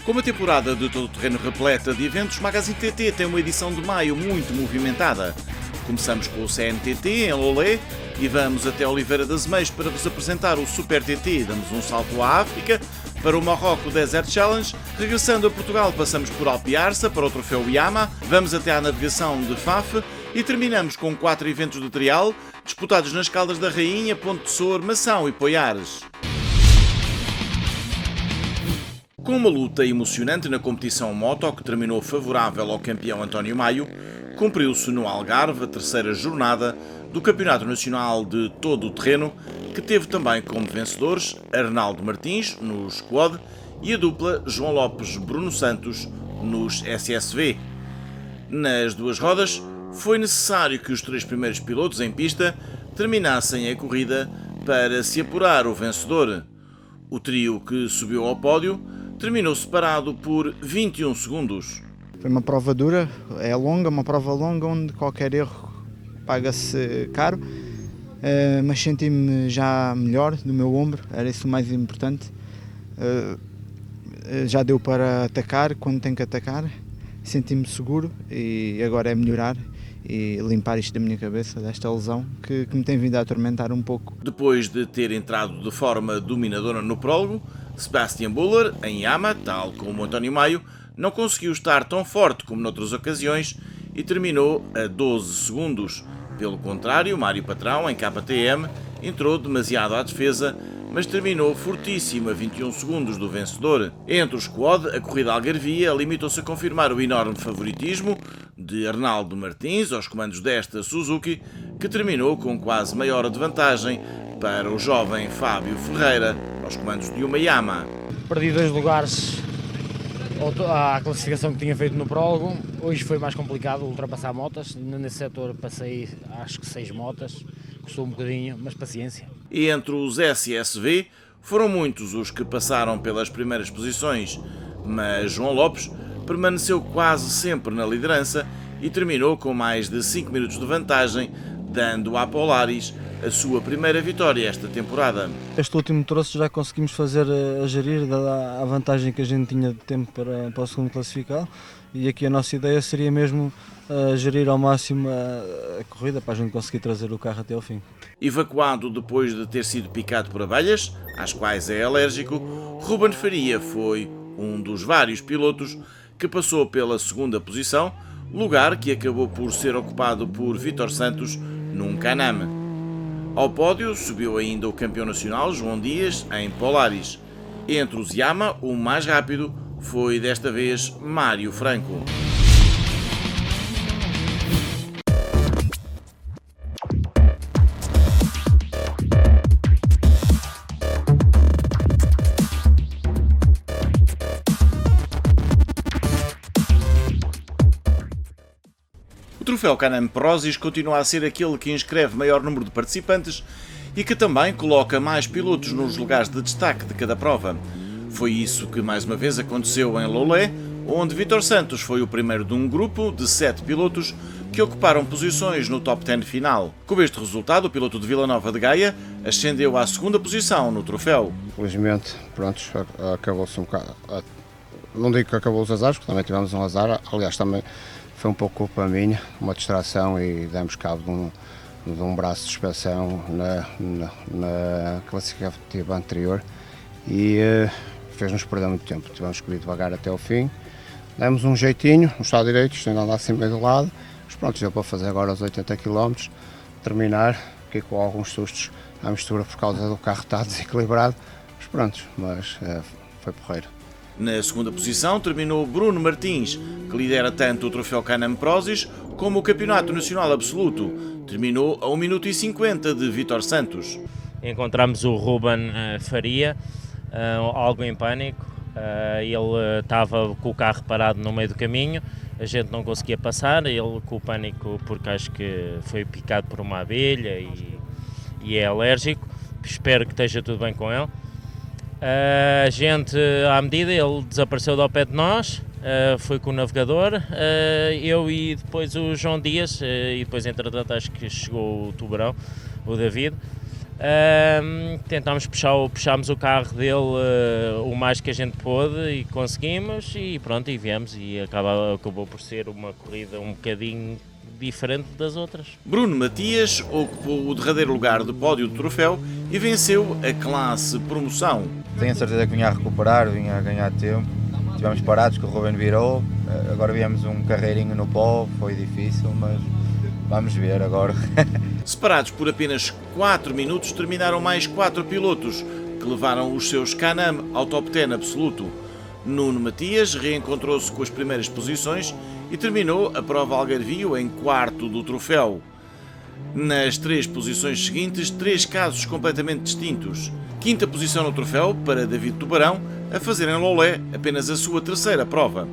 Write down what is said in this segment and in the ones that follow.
Com uma temporada de todo o terreno repleta de eventos, Magazine TT tem uma edição de maio muito movimentada. Começamos com o CNTT em Lolé e vamos até Oliveira das Meias para vos apresentar o Super TT. Damos um salto à África para o Marrocos Desert Challenge. Regressando a Portugal, passamos por Alpiarça para o Troféu Iama, vamos até à navegação de Faf e terminamos com 4 eventos de trial disputados nas Caldas da Rainha, Ponte de Sor, Mação e Poiares. Com uma luta emocionante na competição moto, que terminou favorável ao campeão António Maio, cumpriu-se no Algarve a terceira jornada do Campeonato Nacional de Todo o Terreno, que teve também como vencedores Arnaldo Martins, nos Quad, e a dupla João Lopes-Bruno Santos, nos SSV. Nas duas rodas, foi necessário que os 3 primeiros pilotos em pista terminassem a corrida para se apurar o vencedor. O trio que subiu ao pódio terminou separado por 21 segundos. Foi uma prova dura, é longa, uma prova longa onde qualquer erro paga-se caro, mas senti-me já melhor do meu ombro, era isso o mais importante. Já deu para atacar quando tem que atacar, senti-me seguro e agora é melhorar e limpar isto da minha cabeça, desta lesão que me tem vindo a atormentar um pouco. Depois de ter entrado de forma dominadora no prólogo, Sebastian Buller, em Yama, tal como António Maio, não conseguiu estar tão forte como noutras ocasiões e terminou a 12 segundos. Pelo contrário, Mário Patrão, em KTM, entrou demasiado à defesa, mas terminou fortíssimo a 21 segundos do vencedor. Entre os quad, a corrida algarvia limitou-se a confirmar o enorme favoritismo de Arnaldo Martins aos comandos desta Suzuki, que terminou com quase meia hora de vantagem para o jovem Fábio Ferreira aos comandos de uma Yama. Perdi 2 lugares à classificação que tinha feito no prólogo. Hoje foi mais complicado ultrapassar motas. Nesse setor passei acho que 6 motas, custou um bocadinho, mas paciência. E entre os SSV foram muitos os que passaram pelas primeiras posições, mas João Lopes permaneceu quase sempre na liderança e terminou com mais de 5 minutos de vantagem, dando à Polaris a sua primeira vitória esta temporada. Este último troço já conseguimos fazer a gerir a vantagem que a gente tinha de tempo para o segundo classificado e aqui a nossa ideia seria mesmo gerir ao máximo a corrida para a gente conseguir trazer o carro até ao fim. Evacuado depois de ter sido picado por abelhas, às quais é alérgico, Ruben Faria foi um dos vários pilotos que passou pela segunda posição, lugar que acabou por ser ocupado por Vítor Santos num Can-Am. Ao pódio subiu ainda o campeão nacional João Dias em Polaris. Entre os Yama, o mais rápido foi desta vez Mário Franco. O troféu Can-Am Prozis continua a ser aquele que inscreve maior número de participantes e que também coloca mais pilotos nos lugares de destaque de cada prova. Foi isso que mais uma vez aconteceu em Lolé, onde Vítor Santos foi o primeiro de um grupo de 7 pilotos que ocuparam posições no top 10 final. Com este resultado, o piloto de Vila Nova de Gaia ascendeu à segunda posição no troféu. Felizmente, pronto, acabou-se um bocado. Não digo que acabou os azares, porque também tivemos um azar, aliás também foi um pouco culpa minha, uma distração e demos cabo de um braço de suspensão na classificativa anterior e fez-nos perder muito tempo. Tivemos que ir devagar até ao fim, demos um jeitinho, no estado direito, isto ainda anda assim meio do lado, mas pronto, já para fazer agora os 80 km, terminar, fiquei com alguns sustos à mistura por causa do carro estar desequilibrado, mas pronto, foi porreiro. Na segunda posição terminou Bruno Martins, que lidera tanto o troféu Can-Am Prozis como o Campeonato Nacional Absoluto. Terminou a 1 minuto e 50 de Vítor Santos. Encontramos o Ruben Faria, algo em pânico. Ele estava com o carro parado no meio do caminho, a gente não conseguia passar, ele com o pânico porque acho que foi picado por uma abelha e é alérgico. Espero que esteja tudo bem com ele. A gente, à medida, ele desapareceu ao pé de nós, foi com o navegador, eu e depois o João Dias, e depois entretanto acho que chegou o Tubarão, o David. Puxámos o carro dele o mais que a gente pôde e conseguimos e pronto, e viemos e acabou por ser uma corrida um bocadinho diferente das outras. Bruno Matias ocupou o derradeiro lugar de pódio do troféu e venceu a classe promoção. Tenho a certeza que vinha a recuperar, vinha a ganhar tempo. Estivemos parados, que o Ruben virou, agora viemos um carreirinho no pó, foi difícil, mas vamos ver agora. Separados por apenas 4 minutos, terminaram mais 4 pilotos, que levaram os seus Can-Am ao top 10 absoluto. Nuno Matias reencontrou-se com as primeiras posições e terminou a prova algarvio em quarto do troféu. Nas 3 posições seguintes, 3 casos completamente distintos. Quinta posição no troféu para David Tubarão, a fazer em Lolé apenas a sua 3ª prova.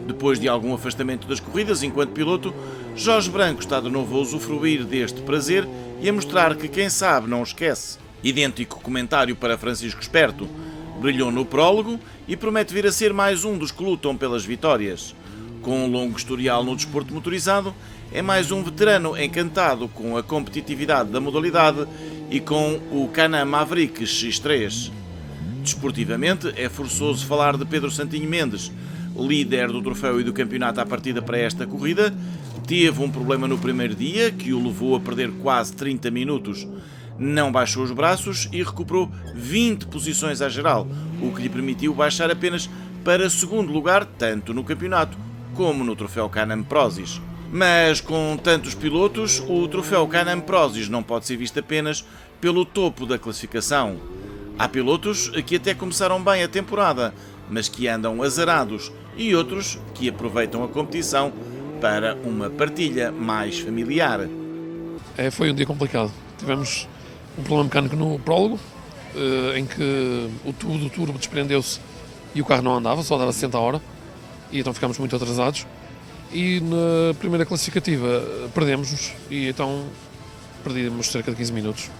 Depois de algum afastamento das corridas enquanto piloto, Jorge Branco está de novo a usufruir deste prazer e a mostrar que quem sabe não esquece. Idêntico comentário para Francisco Esperto. Brilhou no prólogo e promete vir a ser mais um dos que lutam pelas vitórias. Com um longo historial no desporto motorizado, é mais um veterano encantado com a competitividade da modalidade e com o Can-Am Maverick X3. Desportivamente, é forçoso falar de Pedro Santinho Mendes, líder do troféu e do campeonato à partida para esta corrida. Teve um problema no primeiro dia que o levou a perder quase 30 minutos. Não baixou os braços e recuperou 20 posições à geral, o que lhe permitiu baixar apenas para 2º lugar, tanto no campeonato como no troféu Can-Am Prozis. Mas com tantos pilotos, o troféu Can-Am Prozis não pode ser visto apenas pelo topo da classificação. Há pilotos que até começaram bem a temporada, mas que andam azarados, e outros que aproveitam a competição para uma partilha mais familiar. Foi um dia complicado. Tivemos um problema mecânico no prólogo, em que o tubo do turbo desprendeu-se e o carro não andava, só andava 60 a hora, e então ficámos muito atrasados. E na primeira classificativa perdemos-nos, e então perdemos cerca de 15 minutos.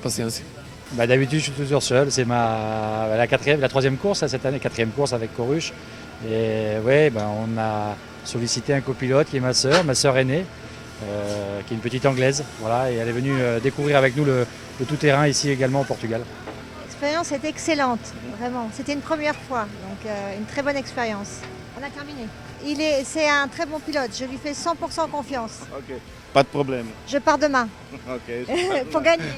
Paciência. D'habitude, je suis toujours seul. C'est la 3e course cette année, 4e course avec Corus. Et ouais, on a sollicité un copilote qui est ma sœur aînée, qui est une petite anglaise. Voilà, et elle est venue découvrir avec nous le tout-terrain ici également au Portugal. L'expérience est excellente, vraiment. C'était une première fois, donc une très bonne expérience. On a terminé. C'est un très bon pilote, je lui fais 100% confiance. Ok, pas de problème. Je pars demain. Ok. Pour gagner.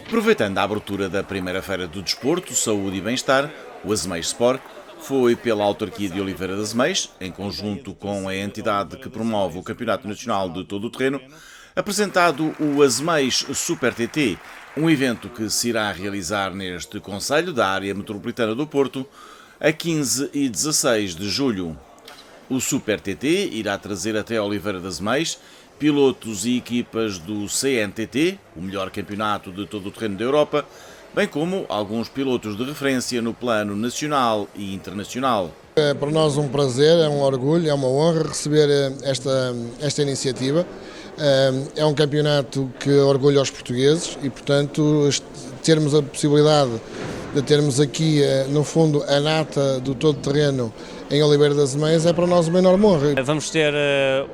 Aproveitando a abertura da primeira feira do desporto, saúde e bem-estar, o Azeméis Sport foi pela autarquia de Oliveira de Azeméis, em conjunto com a entidade que promove o Campeonato Nacional de Todo o Terreno, apresentado o Azeméis Super TT, um evento que se irá realizar neste concelho da área metropolitana do Porto, a 15 e 16 de julho. O Super TT irá trazer até Oliveira de Azeméis pilotos e equipas do CNTT, o melhor campeonato de todo o terreno da Europa, bem como alguns pilotos de referência no plano nacional e internacional. É para nós um prazer, é um orgulho, é uma honra receber esta iniciativa. É um campeonato que orgulha os portugueses e, portanto, termos a possibilidade de termos aqui, no fundo, a nata do todo terreno em Oliveira de Azeméis é para nós uma enorme honra. Vamos ter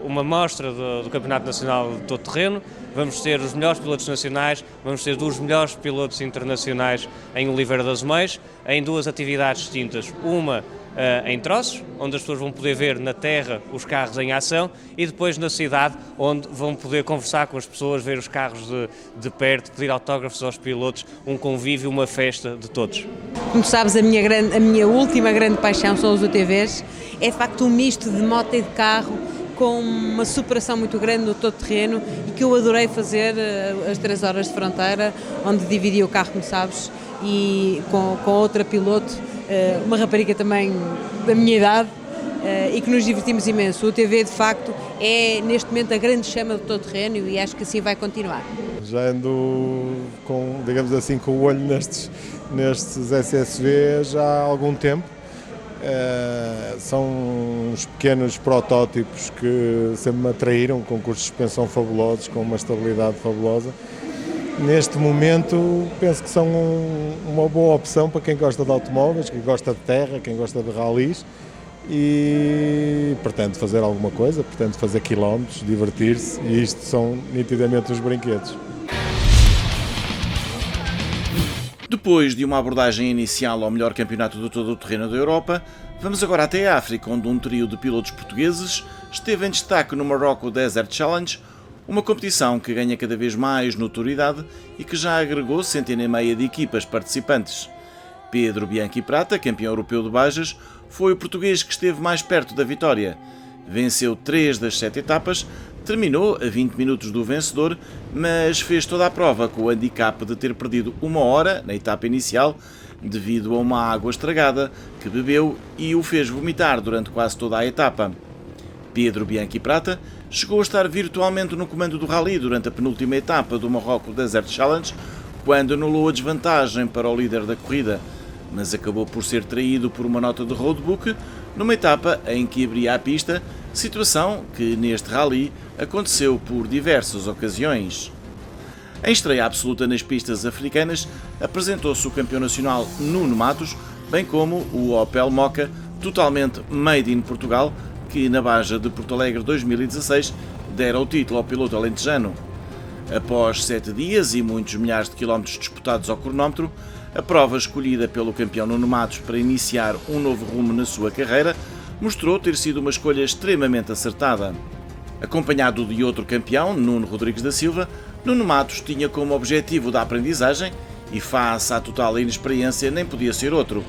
uma mostra do Campeonato Nacional de Todo Terreno, vamos ter os melhores pilotos nacionais, vamos ter 2 melhores pilotos internacionais em Oliveira de Azeméis, em 2 atividades distintas. Uma em Troços, onde as pessoas vão poder ver na terra os carros em ação, e depois na cidade, onde vão poder conversar com as pessoas, ver os carros de perto, pedir autógrafos aos pilotos, um convívio, uma festa de todos. Como sabes, a minha última grande paixão são os UTVs. É de facto um misto de moto e de carro, com uma superação muito grande no todo terreno, e que eu adorei fazer as 3 horas de fronteira, onde dividi o carro, como sabes, e com outra piloto, uma rapariga também da minha idade, e que nos divertimos imenso. O UTV, de facto, é neste momento a grande chama do todo terreno e acho que assim vai continuar. Já ando com, digamos assim, com o olho nestes SSV já há algum tempo. São uns pequenos protótipos que sempre me atraíram, com cursos de suspensão fabulosos, com uma estabilidade fabulosa. Neste momento penso que são uma boa opção para quem gosta de automóveis, quem gosta de terra, quem gosta de ralis e pretende fazer alguma coisa, pretende fazer quilómetros, divertir-se, e isto são nitidamente os brinquedos. Depois de uma abordagem inicial ao melhor campeonato de todo o terreno da Europa, vamos agora até a África, onde um trio de pilotos portugueses esteve em destaque no Morocco Desert Challenge, uma competição que ganha cada vez mais notoriedade e que já agregou 150 de equipas participantes. Pedro Bianchi Prata, campeão europeu de Bajas, foi o português que esteve mais perto da vitória. Venceu 3 das 7 etapas, terminou a 20 minutos do vencedor, mas fez toda a prova com o handicap de ter perdido 1 hora na etapa inicial devido a uma água estragada que bebeu e o fez vomitar durante quase toda a etapa. Pedro Bianchi Prata chegou a estar virtualmente no comando do rally durante a penúltima etapa do Morocco Desert Challenge, quando anulou a desvantagem para o líder da corrida, mas acabou por ser traído por uma nota de roadbook numa etapa em que abria a pista, situação que neste rally aconteceu por diversas ocasiões. Em estreia absoluta nas pistas africanas, apresentou-se o campeão nacional Nuno Matos, bem como o Opel Mokka, totalmente made in Portugal, que na Baja de Porto Alegre 2016 dera o título ao piloto alentejano. Após 7 dias e muitos milhares de quilómetros disputados ao cronómetro, a prova escolhida pelo campeão Nuno Matos para iniciar um novo rumo na sua carreira mostrou ter sido uma escolha extremamente acertada. Acompanhado de outro campeão, Nuno Rodrigues da Silva, Nuno Matos tinha como objetivo da aprendizagem e, face à total inexperiência, nem podia ser outro.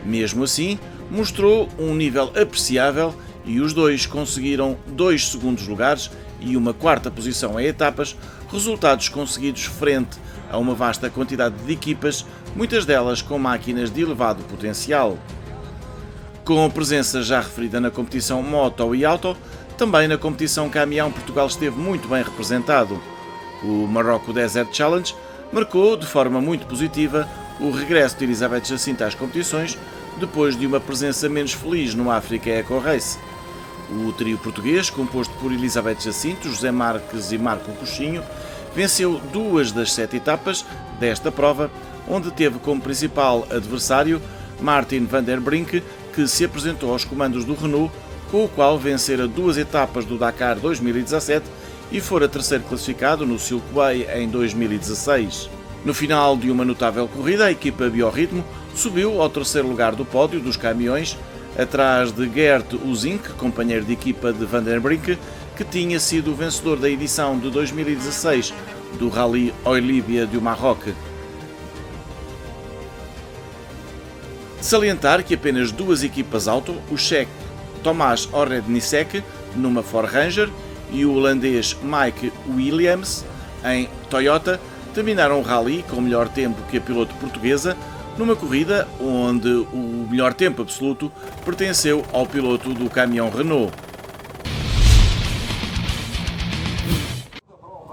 Mesmo assim, mostrou um nível apreciável e os dois conseguiram 2 segundos lugares e uma 4ª posição em etapas, resultados conseguidos frente a uma vasta quantidade de equipas, muitas delas com máquinas de elevado potencial. Com a presença já referida na competição Moto e Auto, também na competição Caminhão Portugal esteve muito bem representado. O Morocco Desert Challenge marcou de forma muito positiva o regresso de Elizabeth Jacinto às competições, depois de uma presença menos feliz no Africa Eco Race. O trio português, composto por Elizabeth Jacinto, José Marques e Marco Coxinho, venceu 2 das 7 etapas desta prova, onde teve como principal adversário Martin van der Brink, que se apresentou aos comandos do Renault, com o qual vencera 2 etapas do Dakar 2017 e fora terceiro classificado no Silkway em 2016. No final de uma notável corrida, a equipa Biorritmo subiu ao 3º lugar do pódio dos caminhões, atrás de Gert Uzink, companheiro de equipa de Van der Brink, que tinha sido o vencedor da edição de 2016 do Rally Oilibia do Marrocos. Salientar que apenas 2 equipas auto, o checo Tomás Orednicek, numa Ford Ranger, e o holandês Mike Williams, em Toyota, terminaram o rally com melhor tempo que a piloto portuguesa, numa corrida onde o melhor tempo absoluto pertenceu ao piloto do caminhão Renault.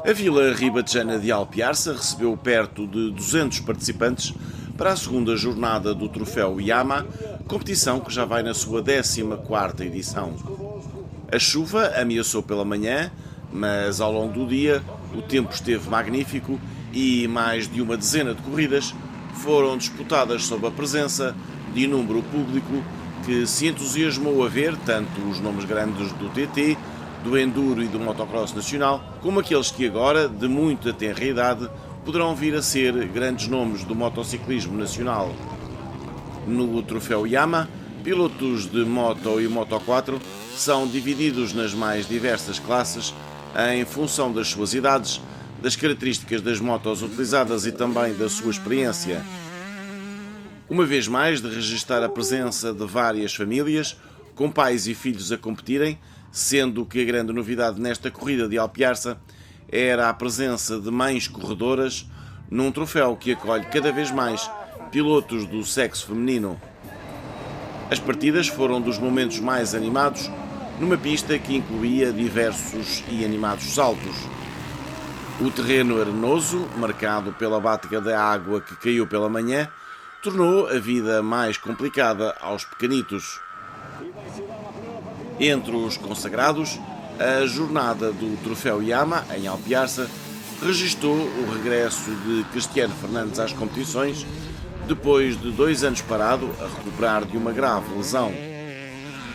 A Vila Ribatejana de Alpiarça recebeu perto de 200 participantes para a 2ª jornada do Troféu Yama, competição que já vai na sua 14ª edição. A chuva ameaçou pela manhã, mas ao longo do dia o tempo esteve magnífico e mais de uma dezena de corridas foram disputadas sob a presença de inúmero público que se entusiasmou a ver tanto os nomes grandes do TT, do Enduro e do Motocross Nacional, como aqueles que agora, de muita tenra idade, poderão vir a ser grandes nomes do motociclismo nacional. No Troféu Yama, pilotos de Moto e Moto 4 são divididos nas mais diversas classes em função das suas idades, das características das motos utilizadas e também da sua experiência. Uma vez mais, de registar a presença de várias famílias, com pais e filhos a competirem, sendo que a grande novidade nesta corrida de Alpiarça era a presença de mães corredoras num troféu que acolhe cada vez mais pilotos do sexo feminino. As partidas foram dos momentos mais animados numa pista que incluía diversos e animados saltos. O terreno arenoso, marcado pela batega da água que caiu pela manhã, tornou a vida mais complicada aos pequenitos. Entre os consagrados, a jornada do Troféu Yama, em Alpiarça, registou o regresso de Cristiano Fernandes às competições, depois de 2 anos parado a recuperar de uma grave lesão.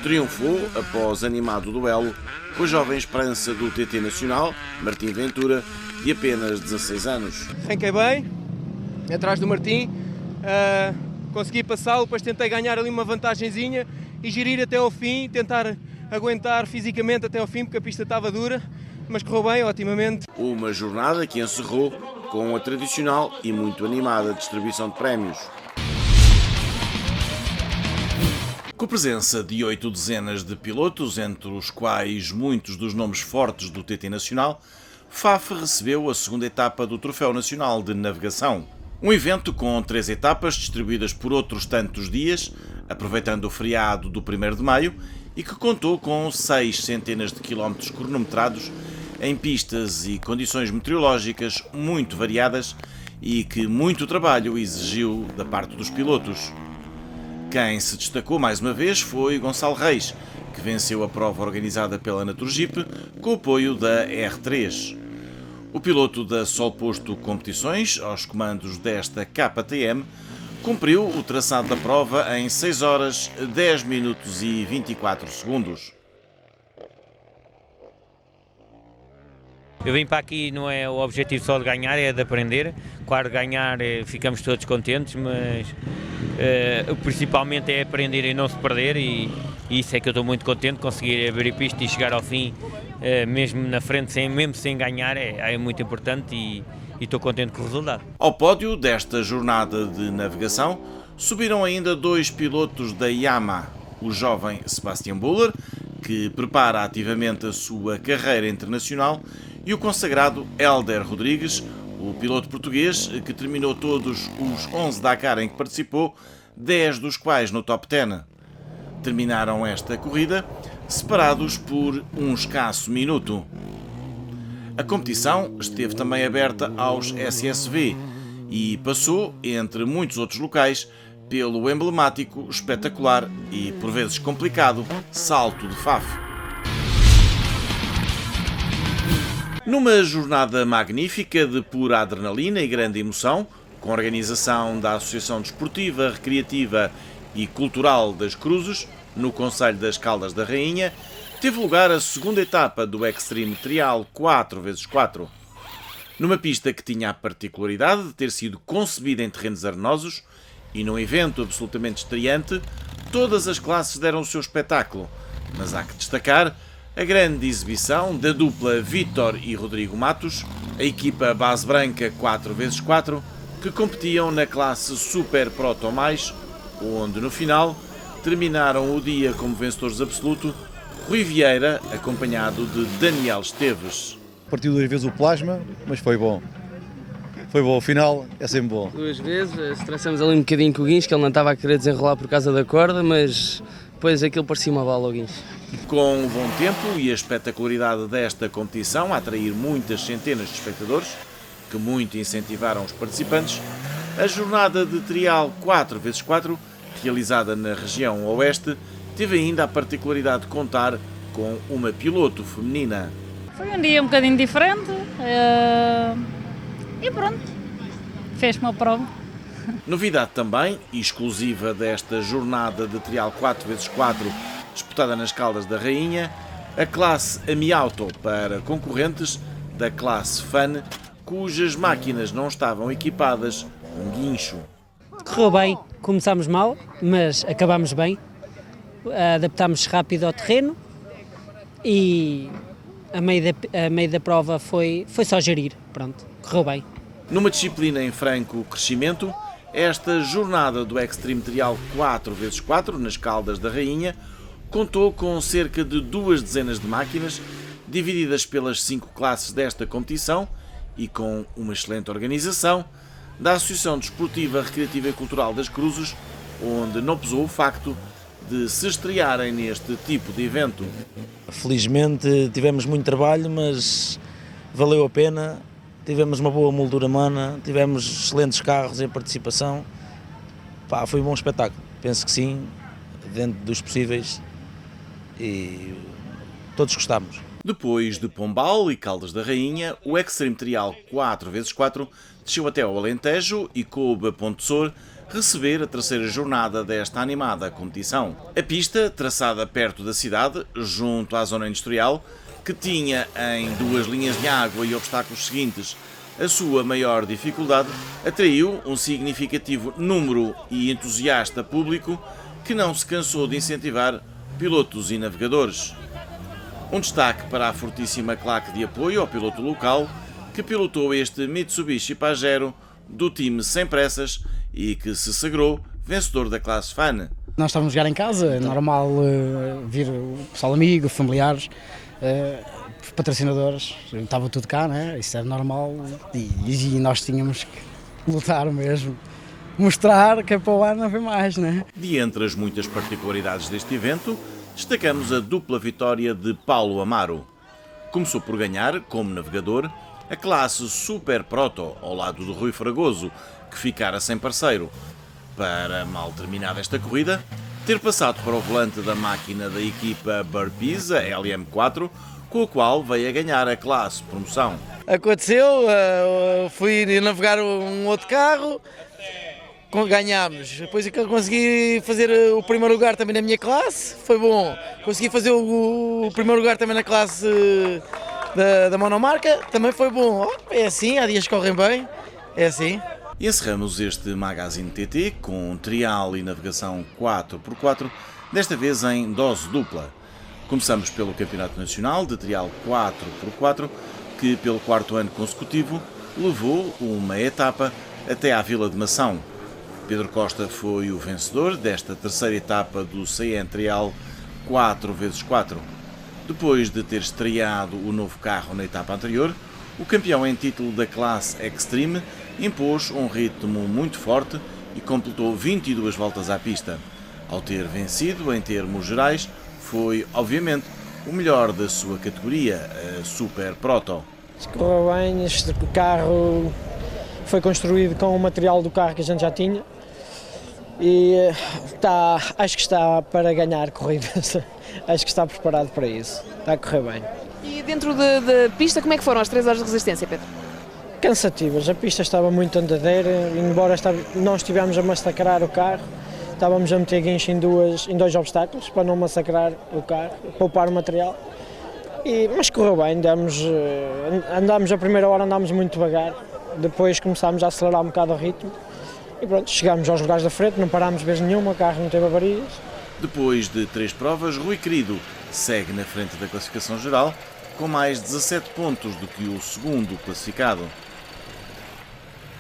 Triunfou após animado duelo com a jovem esperança do TT Nacional, Martim Ventura, de apenas 16 anos. Arranquei bem, atrás do Martim, consegui passá-lo, depois tentei ganhar ali uma vantagenzinha e gerir até ao fim, tentar aguentar fisicamente até ao fim, porque a pista estava dura, mas correu bem, otimamente. Uma jornada que encerrou com a tradicional e muito animada distribuição de prémios. Com a presença de 8 dezenas de pilotos, entre os quais muitos dos nomes fortes do TT Nacional, Faf recebeu a segunda etapa do Troféu Nacional de Navegação. Um evento com 3 etapas distribuídas por outros tantos dias, aproveitando o feriado do 1º de maio, e que contou com 6 centenas de quilómetros cronometrados em pistas e condições meteorológicas muito variadas e que muito trabalho exigiu da parte dos pilotos. Quem se destacou mais uma vez foi Gonçalo Reis, que venceu a prova organizada pela Naturgip com o apoio da R3. O piloto da Solposto Competições, aos comandos desta KTM, cumpriu o traçado da prova em 6 horas, 10 minutos e 24 segundos. Eu vim para aqui, não é o objetivo só de ganhar, é de aprender. Claro, ganhar ficamos todos contentes, mas principalmente é aprender e não se perder, e isso é que eu estou muito contente, conseguir abrir pista e chegar ao fim, mesmo na frente, mesmo sem ganhar, é muito importante e estou contente com o resultado. Ao pódio desta jornada de navegação subiram ainda 2 pilotos da Yama, o jovem Sebastian Buller, que prepara ativamente a sua carreira internacional, e o consagrado Hélder Rodrigues, o piloto português que terminou todos os 11 Dakar em que participou, 10 dos quais no top 10. Terminaram esta corrida separados por um escasso minuto. A competição esteve também aberta aos SSV e passou, entre muitos outros locais, pelo emblemático, espetacular e por vezes complicado Salto de Faf. Numa jornada magnífica de pura adrenalina e grande emoção, com a organização da Associação Desportiva, Recreativa e Cultural das Cruzes, no concelho das Caldas da Rainha, teve lugar a segunda etapa do Extreme Trial 4x4. Numa pista que tinha a particularidade de ter sido concebida em terrenos arenosos e num evento absolutamente estreante, todas as classes deram o seu espetáculo, mas há que destacar a grande exibição da dupla Vítor e Rodrigo Matos, a equipa base branca 4x4, que competiam na classe Super Proto+, onde no final terminaram o dia como vencedores absoluto Rui Vieira, acompanhado de Daniel Esteves. Partiu 2 vezes o plasma, mas foi bom. Foi bom, o final é sempre bom. 2 vezes, estressamos ali um bocadinho com o Guincho, que ele não estava a querer desenrolar por causa da corda, mas depois aquilo parecia uma bala ao Guincho. Com o bom tempo e a espetacularidade desta competição a atrair muitas centenas de espectadores, que muito incentivaram os participantes, a jornada de trial 4x4, realizada na região oeste, teve ainda a particularidade de contar com uma piloto feminina. Foi um dia um bocadinho diferente e pronto, fez-me a prova. Novidade também, e exclusiva desta jornada de trial 4x4 disputada nas Caldas da Rainha, a classe AmiAuto para concorrentes da classe Fan, cujas máquinas não estavam equipadas com guincho. Correu bem, começámos mal, mas acabámos bem, adaptámos rápido ao terreno e a meio da prova foi só gerir, pronto, correu bem. Numa disciplina em franco crescimento, esta jornada do Extreme Trial 4x4 nas Caldas da Rainha contou com cerca de 2 dezenas de máquinas, divididas pelas 5 classes desta competição e com uma excelente organização da Associação Desportiva, Recreativa e Cultural das Cruzes, onde não pesou o facto de se estrearem neste tipo de evento. Felizmente tivemos muito trabalho, mas valeu a pena. Tivemos uma boa moldura humana, tivemos excelentes carros em participação. Pá, foi um bom espetáculo, penso que sim, dentro dos possíveis, e todos gostámos. Depois de Pombal e Caldas da Rainha, o Extreme Trial 4x4 desceu até ao Alentejo e coube a Pontessor receber a terceira jornada desta animada competição. A pista, traçada perto da cidade, junto à zona industrial, que tinha em 2 linhas de água e obstáculos seguintes a sua maior dificuldade, atraiu um significativo número e entusiasta público que não se cansou de incentivar pilotos e navegadores. Um destaque para a fortíssima claque de apoio ao piloto local que pilotou este Mitsubishi Pajero do time Sem Pressas e que se sagrou vencedor da classe FAN. Nós estávamos a jogar em casa, é normal vir o pessoal amigo, familiares, patrocinadores, estava tudo cá, né? Isso era normal e nós tínhamos que lutar mesmo, mostrar que é para o ano haver mais, né? De entre as muitas particularidades deste evento, destacamos a dupla vitória de Paulo Amaro. Começou por ganhar, como navegador, a classe Super Proto, ao lado do Rui Fragoso, que ficara sem parceiro. Para, mal terminada esta corrida, ter passado para o volante da máquina da equipa Burpees, a LM4, com a qual veio a ganhar a classe promoção. Aconteceu, fui navegar um outro carro, ganhámos. Depois que eu consegui fazer o primeiro lugar também na minha classe, foi bom. Consegui fazer o primeiro lugar também na classe da monomarca, também foi bom. É assim, há dias que correm bem, é assim. E encerramos este Magazine TT com trial e navegação 4x4, desta vez em dose dupla. Começamos pelo Campeonato Nacional de Trial 4x4, que pelo 4º ano consecutivo levou uma etapa até à Vila de Mação. Pedro Costa foi o vencedor desta terceira etapa do CN Trial 4x4. Depois de ter estreado o novo carro na etapa anterior, o campeão em título da classe Extreme impôs um ritmo muito forte e completou 22 voltas à pista. Ao ter vencido em termos gerais, foi, obviamente, o melhor da sua categoria, a Super Proto. Correu bem, este carro foi construído com o material do carro que a gente já tinha e acho que está para ganhar corridas, acho que está preparado para isso, está a correr bem. E dentro da pista, como é que foram as 3 horas de resistência, Pedro? Cansativas, a pista estava muito andadeira, embora não estivemos a massacrar o carro, estávamos a meter guincho em 2 obstáculos para não massacrar o carro, poupar o material, mas correu bem, andámos a primeira hora andámos muito devagar, depois começámos a acelerar um bocado o ritmo e pronto, chegámos aos lugares da frente, não parámos vez nenhuma, o carro não teve avarias. Depois de 3 provas, Rui Querido segue na frente da classificação geral com mais 17 pontos do que o segundo classificado.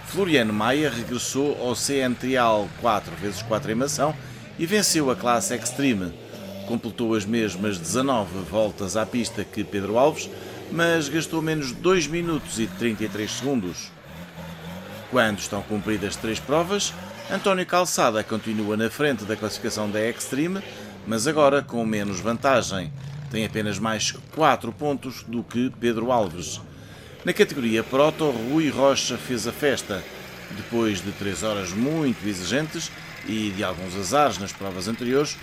Floriano Maia regressou ao CN Trial 4x4 em Mação e venceu a classe Extreme. Completou as mesmas 19 voltas à pista que Pedro Alves, mas gastou menos 2 minutos e 33 segundos. Quando estão cumpridas 3 provas, António Calçada continua na frente da classificação da Extreme, mas agora com menos vantagem. Tem apenas mais 4 pontos do que Pedro Alves. Na categoria Proto, Rui Rocha fez a festa. Depois de 3 horas muito exigentes e de alguns azares nas provas anteriores,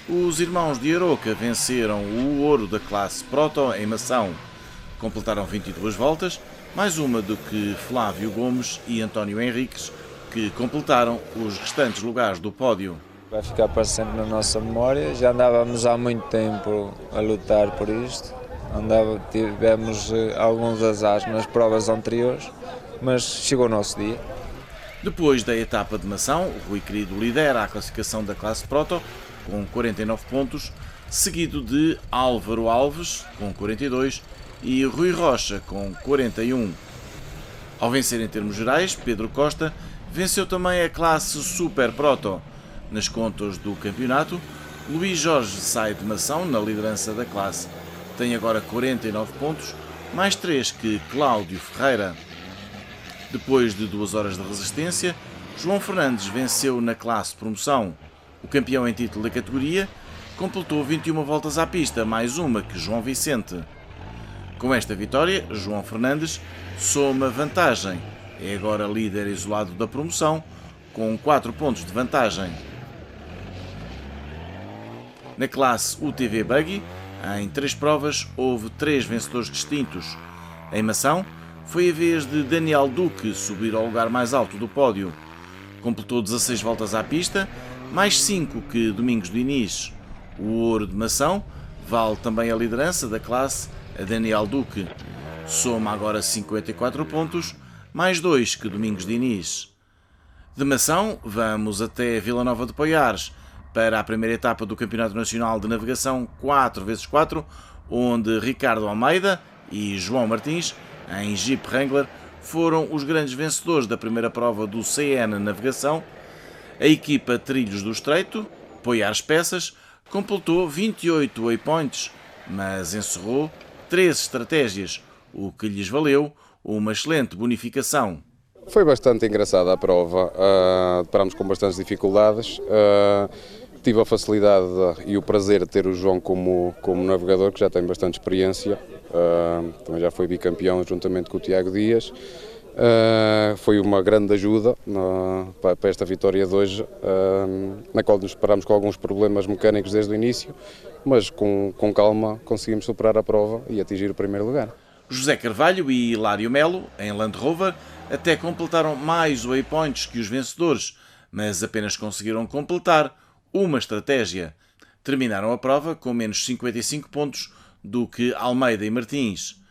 os irmãos de Aroca venceram o ouro da classe Proto em Mação. Completaram 22 voltas, mais uma do que Flávio Gomes e António Henriques, que completaram os restantes lugares do pódio. Vai ficar para sempre na nossa memória, já andávamos há muito tempo a lutar por isto. Tivemos alguns azares nas provas anteriores, mas chegou o nosso dia. Depois da etapa de Mação, o Rui Querido lidera a classificação da classe Proto com 49 pontos, seguido de Álvaro Alves com 42 e Rui Rocha com 41. Ao vencer em termos gerais, Pedro Costa venceu também a classe Super Proto. Nas contas do campeonato, Luís Jorge sai de Mação na liderança da classe. Tem agora 49 pontos, mais 3 que Cláudio Ferreira. Depois de 2 horas de resistência, João Fernandes venceu na classe promoção. O campeão em título da categoria completou 21 voltas à pista, mais uma que João Vicente. Com esta vitória, João Fernandes soma vantagem. É agora líder isolado da promoção, com 4 pontos de vantagem. Na classe UTV Buggy, em 3 provas, houve 3 vencedores distintos. Em Mação, foi a vez de Daniel Duque subir ao lugar mais alto do pódio. Completou 16 voltas à pista, mais 5 que Domingos Diniz. O ouro de Mação vale também a liderança da classe a Daniel Duque. Soma agora 54 pontos, mais 2 que Domingos Diniz. De Mação, vamos até Vila Nova de Poiares, para a primeira etapa do Campeonato Nacional de Navegação 4x4, onde Ricardo Almeida e João Martins, em Jeep Wrangler, foram os grandes vencedores da primeira prova do CN Navegação. A equipa Trilhos do Estreito, Poiares Peças, completou 28 waypoints, mas encerrou 13 estratégias, o que lhes valeu uma excelente bonificação. Foi bastante engraçada a prova, deparámos com bastantes dificuldades. Tive a facilidade e o prazer de ter o João como navegador, que já tem bastante experiência, também já foi bicampeão juntamente com o Tiago Dias. Foi uma grande ajuda para esta vitória de hoje, na qual nos deparámos com alguns problemas mecânicos desde o início, mas com calma conseguimos superar a prova e atingir o primeiro lugar. José Carvalho e Hilário Melo, em Land Rover, até completaram mais waypoints que os vencedores, mas apenas conseguiram completar uma estratégia. Terminaram a prova com menos 55 pontos do que Almeida e Martins.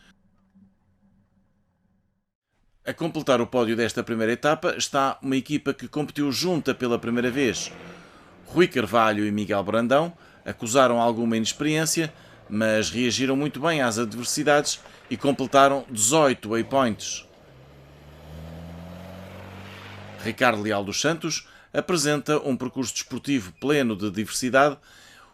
A completar o pódio desta primeira etapa está uma equipa que competiu junta pela primeira vez. Rui Carvalho e Miguel Brandão acusaram alguma inexperiência, mas reagiram muito bem às adversidades e completaram 18 waypoints. Ricardo Leal dos Santos apresenta um percurso desportivo pleno de diversidade,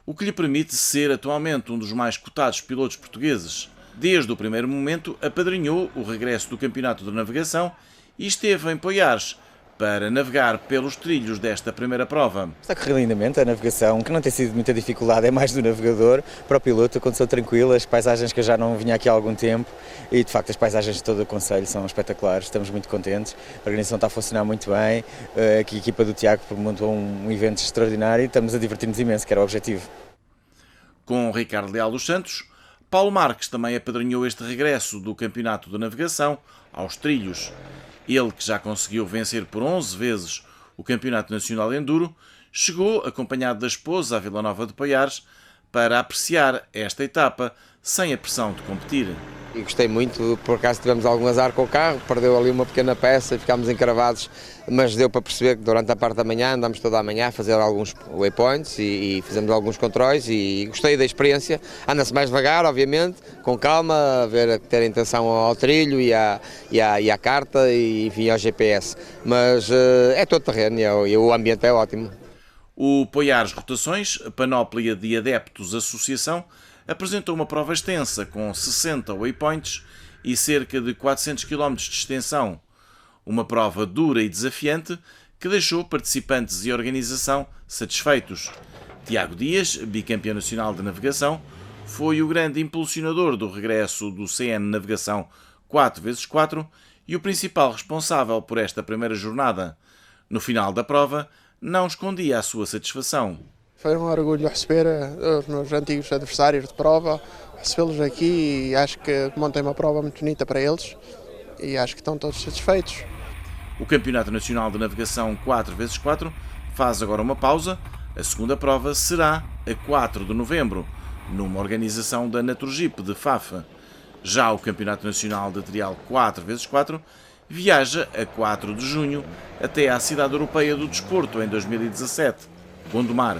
o que lhe permite ser atualmente um dos mais cotados pilotos portugueses. Desde o primeiro momento apadrinhou o regresso do Campeonato de Navegação e esteve em Poiares para navegar pelos trilhos desta primeira prova. Está a correr lindamente a navegação, que não tem sido muita dificuldade, é mais do navegador. Para o piloto, a condição tranquila, as paisagens que eu já não vinha aqui há algum tempo e de facto as paisagens de todo o concelho são espetaculares, estamos muito contentes, a organização está a funcionar muito bem, aqui a equipa do Tiago montou um evento extraordinário e estamos a divertir-nos imenso, que era o objetivo. Com Ricardo Leal dos Santos, Paulo Marques também apadrinhou este regresso do Campeonato de Navegação aos trilhos. Ele, que já conseguiu vencer por 11 vezes o Campeonato Nacional de Enduro, chegou acompanhado da esposa à Vila Nova de Poiares para apreciar esta etapa sem a pressão de competir. E gostei muito, por acaso tivemos algum azar com o carro, perdeu ali uma pequena peça e ficámos encravados, mas deu para perceber que durante a parte da manhã andámos toda a manhã a fazer alguns waypoints e fizemos alguns controles e gostei da experiência. Anda-se mais devagar, obviamente, com calma, a ver, ter atenção ao trilho e à carta e enfim ao GPS, mas é todo terreno e o ambiente é ótimo. O Poiares Rotações, a panóplia de adeptos associação, apresentou uma prova extensa com 60 waypoints e cerca de 400 km de extensão. Uma prova dura e desafiante que deixou participantes e organização satisfeitos. Tiago Dias, bicampeão nacional de navegação, foi o grande impulsionador do regresso do CN Navegação 4x4 e o principal responsável por esta primeira jornada. No final da prova, não escondia a sua satisfação. Foi um orgulho receber os meus antigos adversários de prova, recebê-los aqui e acho que montei uma prova muito bonita para eles e acho que estão todos satisfeitos. O Campeonato Nacional de Navegação 4x4 faz agora uma pausa. A segunda prova será a 4 de novembro, numa organização da Naturgip de Fafa. Já o Campeonato Nacional de Trial 4x4 viaja a 4 de junho até à Cidade Europeia do Desporto em 2017, Gondomar.